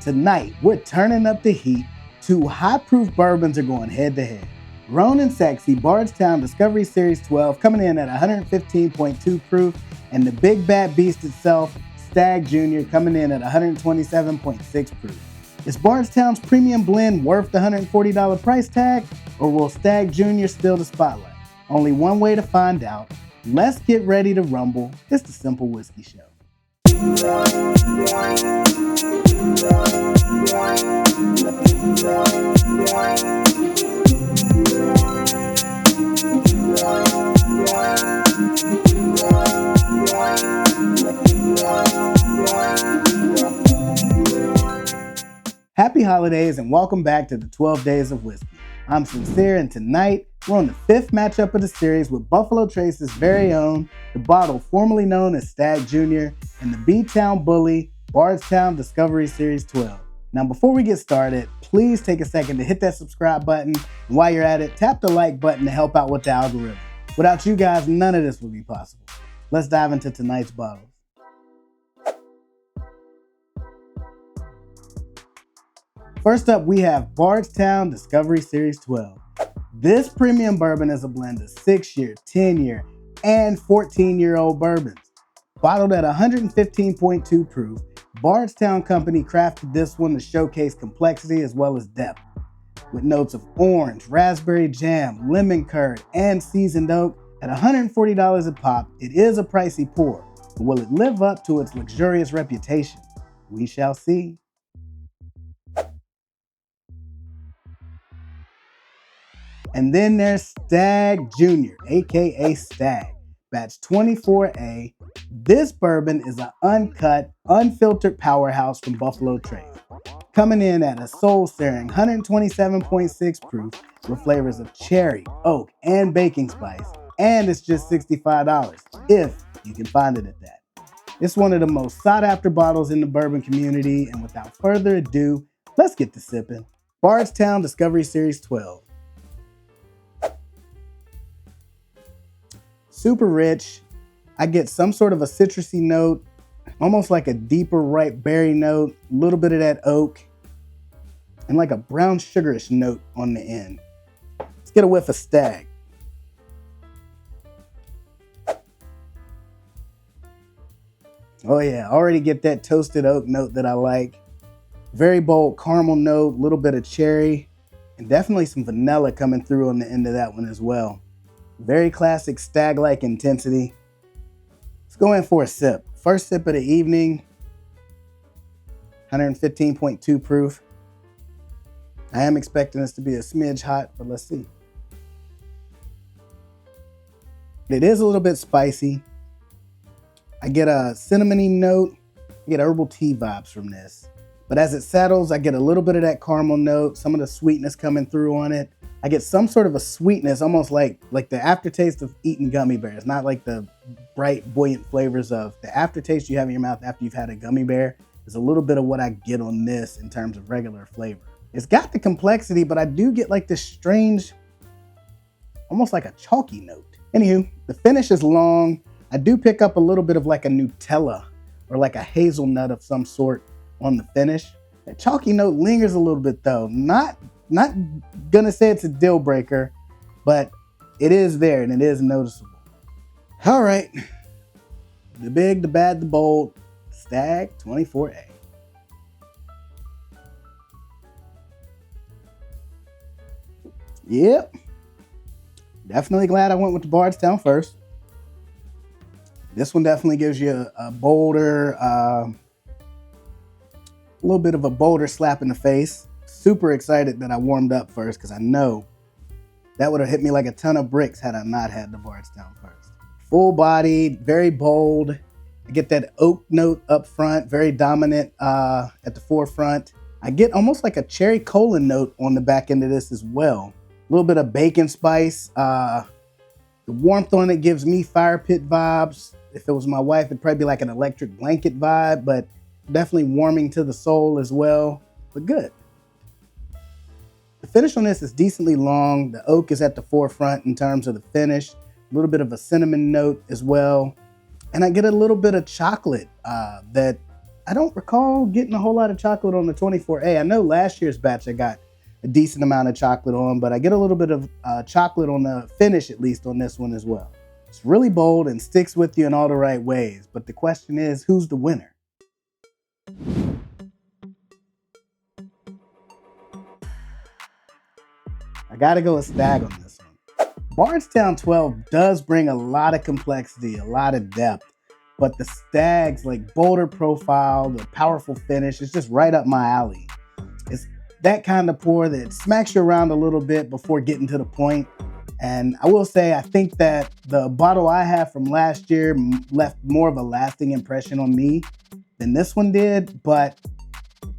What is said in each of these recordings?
Tonight, we're turning up the heat. Two high-proof bourbons are going head-to-head. Grown and Sexy Bardstown Discovery Series 12 coming in at 115.2 proof, and the big bad beast itself, Stagg Jr. coming in at 127.6 proof. Is Bardstown's premium blend worth the $140 price tag, or will Stagg Jr. steal the spotlight? Only one way to find out. Let's get ready to rumble. It's the Cynple Whiskey Show. Happy holidays and welcome back to the 12 Days of Whiskey. I'm Cyncere, and tonight we're on the fifth matchup of the series with Buffalo Trace's very own, the bottle formerly known as Stagg Jr. and the B-Town Bully Bardstown Discovery Series 12. Now before we get started, please take a second to hit that subscribe button, and while you're at it, tap the like button to help out with the algorithm. Without you guys, none of this would be possible. Let's dive into tonight's bottles. First up, we have Bardstown Discovery Series 12. This premium bourbon is a blend of 6-year, 10-year, and 14-year-old bourbons. Bottled at 115.2 proof, Bardstown Company crafted this one to showcase complexity as well as depth. With notes of orange, raspberry jam, lemon curd, and seasoned oak, at $140 a pop, it is a pricey pour, but will it live up to its luxurious reputation? We shall see. And then there's Stagg Jr., aka Stagg Batch 24A. This bourbon is an uncut, unfiltered powerhouse from Buffalo Trace. Coming in at a soul-stirring 127.6 proof with flavors of cherry, oak, and baking spice. And it's just $65, if you can find it at that. It's one of the most sought-after bottles in the bourbon community, and without further ado, let's get to sipping. Bardstown Discovery Series 12. Super rich. I get some sort of a citrusy note, almost like a deeper ripe berry note, a little bit of that oak, and like a brown sugarish note on the end. Let's get a whiff of Stagg. Oh yeah, already get that toasted oak note that I like. Very bold caramel note, a little bit of cherry, and definitely some vanilla coming through on the end of that one as well. Very classic Stagg-like intensity. Let's go in for a sip. First sip of the evening, 115.2 proof. I am expecting this to be a smidge hot, but let's see. It is a little bit spicy. I get a cinnamony note. I get herbal tea vibes from this. But as it settles, I get a little bit of that caramel note, some of the sweetness coming through on it. I get some sort of a sweetness, almost like the aftertaste of eating gummy bears, not like the bright, buoyant flavors of the aftertaste you have in your mouth after you've had a gummy bear. There's a little bit of what I get on this in terms of regular flavor. It's got the complexity, but I do get like this strange, almost like a chalky note. Anywho, the finish is long. I do pick up a little bit of like a Nutella or like a hazelnut of some sort on the finish. That chalky note lingers a little bit though. Not gonna say it's a deal breaker, but it is there and it is noticeable. All right, the big, the bad, the bold, Stagg 24A. Yep, definitely glad I went with the Bardstown first. This one definitely gives you a bolder, a little bit of a bolder slap in the face. Super excited that I warmed up first because I know that would have hit me like a ton of bricks had I not had the Bardstown first. Full bodied, very bold. I get that oak note up front, very dominant at the forefront. I get almost like a cherry cola note on the back end of this as well. A little bit of bacon spice. The warmth on it gives me fire pit vibes. If it was my wife, it'd probably be like an electric blanket vibe, but definitely warming to the soul as well, but good. The finish on this is decently long. The oak is at the forefront in terms of the finish. A little bit of a cinnamon note as well. And I get a little bit of chocolate that I don't recall getting a whole lot of chocolate on the 24A. I know last year's batch I got a decent amount of chocolate on, but I get a little bit of chocolate on the finish, at least on this one as well. It's really bold and sticks with you in all the right ways, but the question is, who's the winner? I gotta go with Stagg on this one. Bardstown 12 does bring a lot of complexity, a lot of depth, but the Stagg's like bolder profile, the powerful finish, is just right up my alley. It's that kind of pour that smacks you around a little bit before getting to the point. And I will say, I think that the bottle I have from last year left more of a lasting impression on me than this one did. But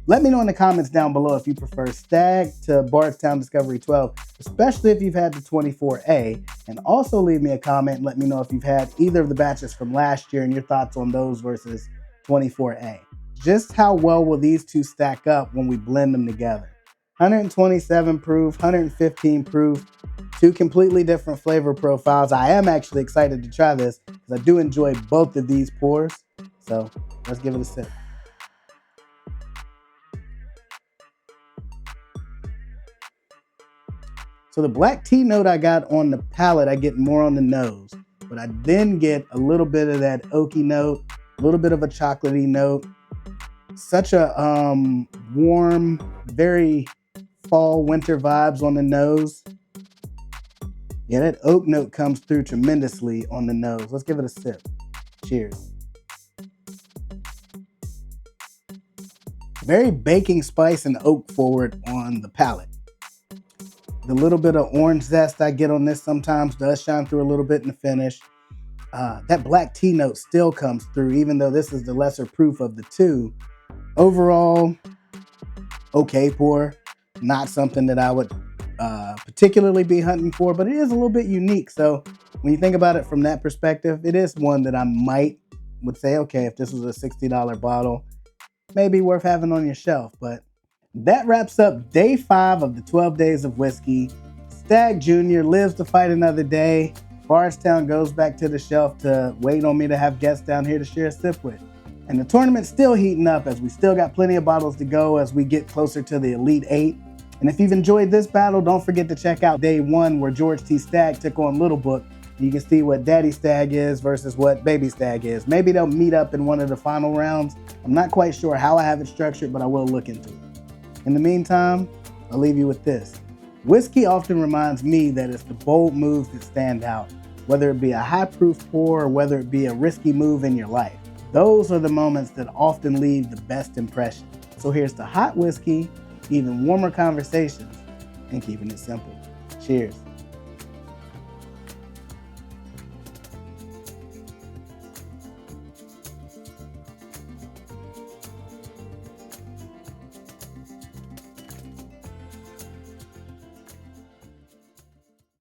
let me know in the comments down below if you prefer Stagg to Bardstown Discovery 12, especially if you've had the 24A. And also leave me a comment and let me know if you've had either of the batches from last year and your thoughts on those versus 24A. Just how well will these two stack up when we blend them together? 127 proof, 115 proof, two completely different flavor profiles. I am actually excited to try this because I do enjoy both of these pours. So let's give it a sip. So the black tea note I got on the palate, I get more on the nose, but I then get a little bit of that oaky note, a little bit of a chocolatey note. Such a warm, very fall, winter vibes on the nose. Yeah, that oak note comes through tremendously on the nose. Let's give it a sip. Cheers. Very baking spice and oak forward on the palate. The little bit of orange zest I get on this sometimes does shine through a little bit in the finish. That black tea note still comes through, even though this is the lesser proof of the two. Overall, okay pour. Not something that I would particularly be hunting for, but it is a little bit unique. So when you think about it from that perspective, it is one that I would say, okay, if this was a $60 bottle, maybe worth having on your shelf. But that wraps up day 5 of the 12 days of whiskey. Stagg Jr. lives to fight another day. Bardstown goes back to the shelf to wait on me to have guests down here to share a sip with. And the tournament's still heating up as we still got plenty of bottles to go as we get closer to the Elite 8. And if you've enjoyed this battle, don't forget to check out day 1 where George T. Stagg took on Little Book. You can see what Daddy Stagg is versus what Baby Stagg is. Maybe they'll meet up in one of the final rounds. I'm not quite sure how I have it structured, but I will look into it. In the meantime, I'll leave you with this. Whiskey often reminds me that it's the bold moves that stand out, whether it be a high proof pour or whether it be a risky move in your life. Those are the moments that often leave the best impression. So here's to hot whiskey, even warmer conversations, and keeping it simple. Cheers.